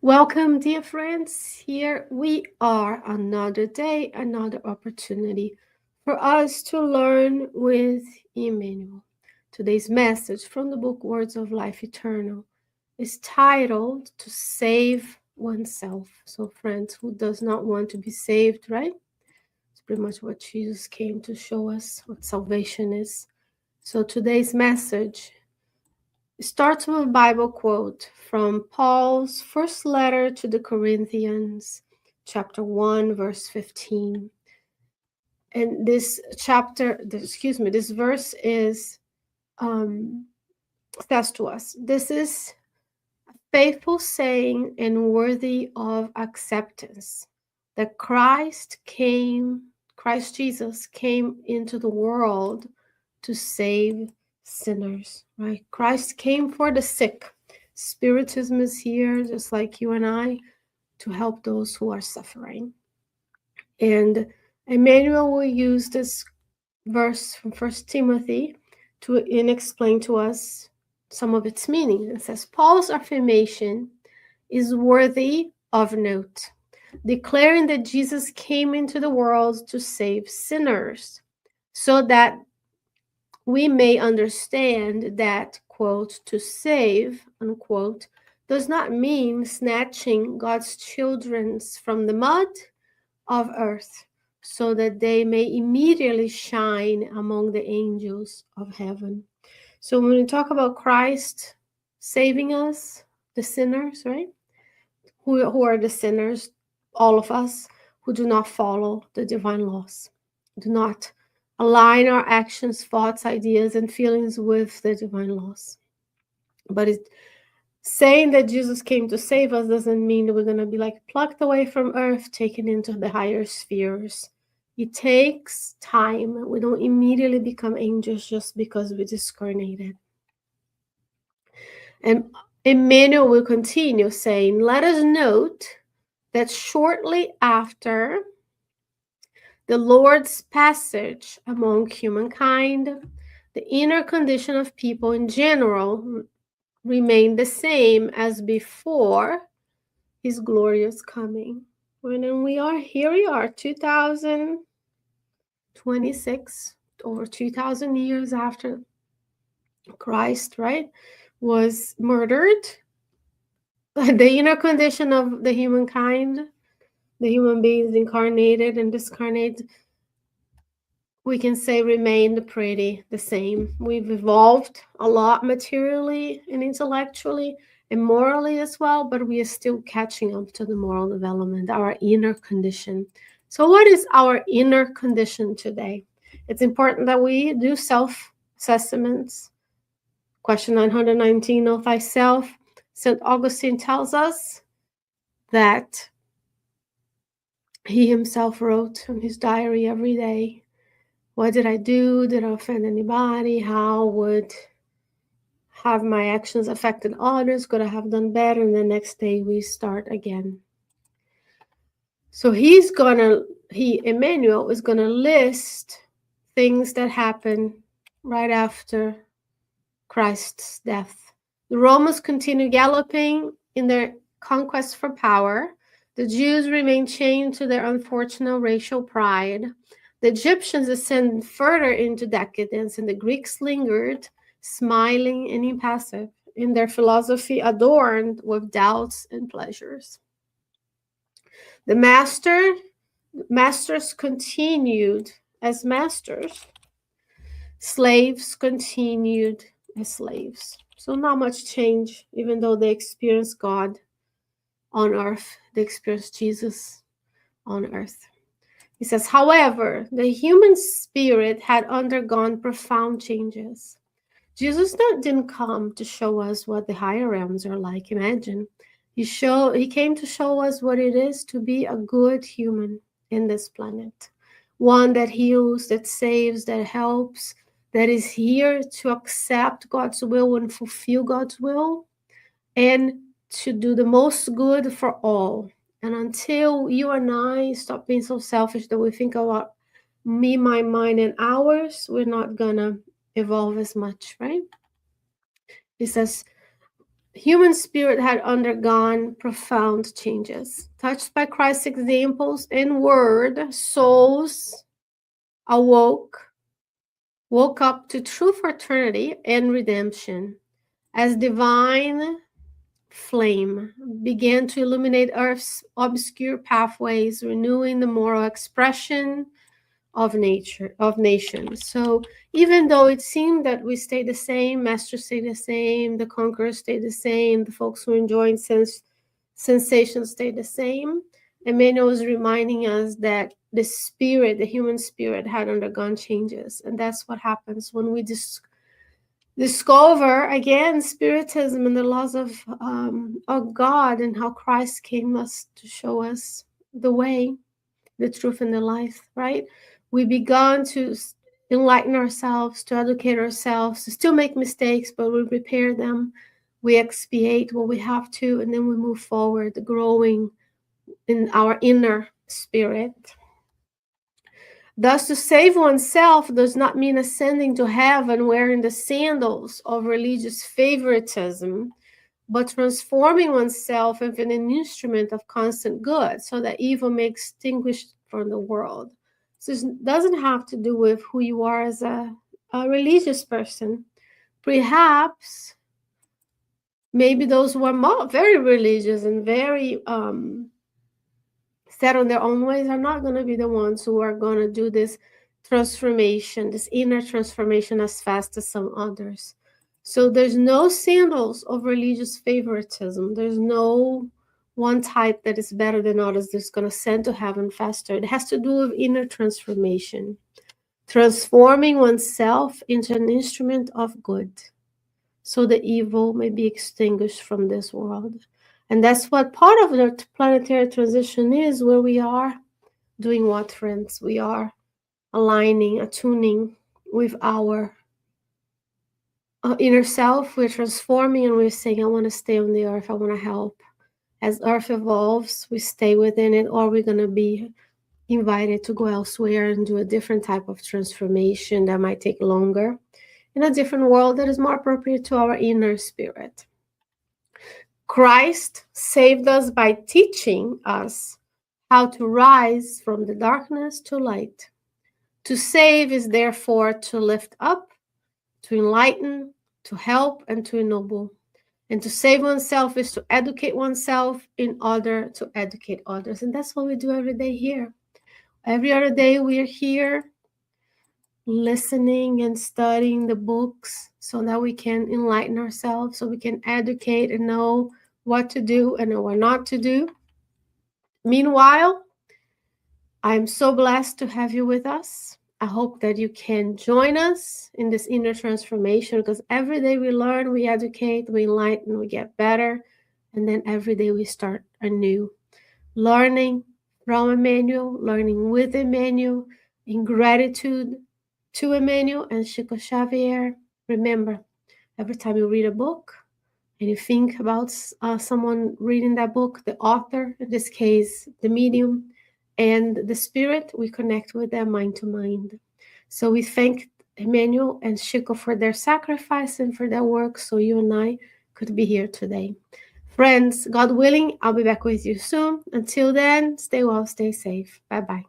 Welcome, dear friends. Here we are, another day, another opportunity for us to learn with Emmanuel. Today's message from the book Words of Life Eternal is titled To Save Oneself. So, friends, who does not want to be saved, right? It's pretty much what Jesus came to show us what salvation is. So, today's message starts with a Bible quote from Paul's first letter to the Corinthians, chapter 1, verse 15. And this verse is says to us, this is a faithful saying and worthy of acceptance, that Christ Jesus came into the world to save sinners, right? Christ came for the sick. Spiritism is here, just like you and I, to help those who are suffering. And Emmanuel will use this verse from 1 Timothy to explain to us some of its meaning. It says, Paul's affirmation is worthy of note, declaring that Jesus came into the world to save sinners, so that we may understand that, quote, to save, unquote, does not mean snatching God's children from the mud of earth so that they may immediately shine among the angels of heaven. So when we talk about Christ saving us, the sinners, right? Who are the sinners? All of us who do not follow the divine laws, do not align our actions, thoughts, ideas, and feelings with the divine laws. But saying that Jesus came to save us doesn't mean that we're going to be like plucked away from earth, taken into the higher spheres. It takes time. We don't immediately become angels just because we discarnated. And Emmanuel will continue saying, let us note that shortly after the Lord's passage among humankind, the inner condition of people in general remained the same as before his glorious coming. When we are here, we are 2026, over 2,000 years after Christ, right, was murdered. The inner condition of the humankind, the human beings incarnated and discarnated, we can say remained pretty the same. We've evolved a lot materially and intellectually and morally as well, but we are still catching up to the moral development, our inner condition. So what is our inner condition today? It's important that we do self-assessments. Question 919, know thyself. St. Augustine tells us that he himself wrote in his diary every day, what did I do? Did I offend anybody? How would have my actions affected others? Could I have done better? And the next day we start again. So Emmanuel is gonna list things that happened right after Christ's death. The Romans continued galloping in their conquest for power. The Jews remained chained to their unfortunate racial pride. The Egyptians ascended further into decadence, and the Greeks lingered, smiling and impassive, in their philosophy adorned with doubts and pleasures. The masters continued as masters. Slaves continued as slaves. So not much change, even though they experienced God on earth. They experienced Jesus on earth. He says, however, the human spirit had undergone profound changes. Jesus didn't come to show us what the higher realms are like. Imagine. He came to show us what it is to be a good human in this planet. One that heals, that saves, that helps, that is here to accept God's will and fulfill God's will, and to do the most good for all. And until you and I stop being so selfish that we think about me, my mind, and ours, we're not gonna evolve as much, right? He says, human spirit had undergone profound changes. Touched by Christ's examples and word, souls woke up to true fraternity and redemption as divine flame began to illuminate Earth's obscure pathways, renewing the moral expression of nations. So even though it seemed that we stayed the same, masters stayed the same, the conquerors stayed the same, the folks who enjoyed sensations stayed the same, Emmanuel was reminding us that the spirit, the human spirit, had undergone changes. And that's what happens when we discover again Spiritism and the laws of God, and how Christ came us to show us the way, the truth, and the life, right? We began to enlighten ourselves, to educate ourselves, to still make mistakes, but we repair them. We expiate what we have to, and then we move forward, growing in our inner spirit. Thus, to save oneself does not mean ascending to heaven wearing the sandals of religious favoritism, but transforming oneself into an instrument of constant good so that evil may extinguish from the world. So it doesn't have to do with who you are as a religious person. Perhaps, maybe those who are very religious and very set on their own ways are not going to be the ones who are going to do this transformation, this inner transformation as fast as some others. So there's no sandals of religious favoritism. There's no one type that is better than others that's going to send to heaven faster. It has to do with inner transformation, transforming oneself into an instrument of good so the evil may be extinguished from this world. And that's what part of the planetary transition is, where we are doing what, friends? We are aligning, attuning with our inner self. We're transforming and we're saying, I want to stay on the earth. I want to help. As earth evolves, we stay within it, or we're going to be invited to go elsewhere and do a different type of transformation that might take longer in a different world that is more appropriate to our inner spirit. Christ saved us by teaching us how to rise from the darkness to light. To save is therefore to lift up, to enlighten, to help, and to ennoble. And to save oneself is to educate oneself in order to educate others. And that's what we do every day here. Every other day we are here listening and studying the books so that we can enlighten ourselves, so we can educate and know what to do and what not to do. Meanwhile, I'm so blessed to have you with us. I hope that you can join us in this inner transformation, because every day we learn, we educate, we enlighten, we get better, and then every day we start anew. Learning from Emmanuel, learning with Emmanuel, in gratitude to Emmanuel and Chico Xavier. Remember, every time you read a book and you think about someone reading that book, the author, in this case, the medium, and the spirit, we connect with them mind to mind. So we thank Emmanuel and Chico for their sacrifice and for their work, so you and I could be here today. Friends, God willing, I'll be back with you soon. Until then, stay well, stay safe. Bye-bye.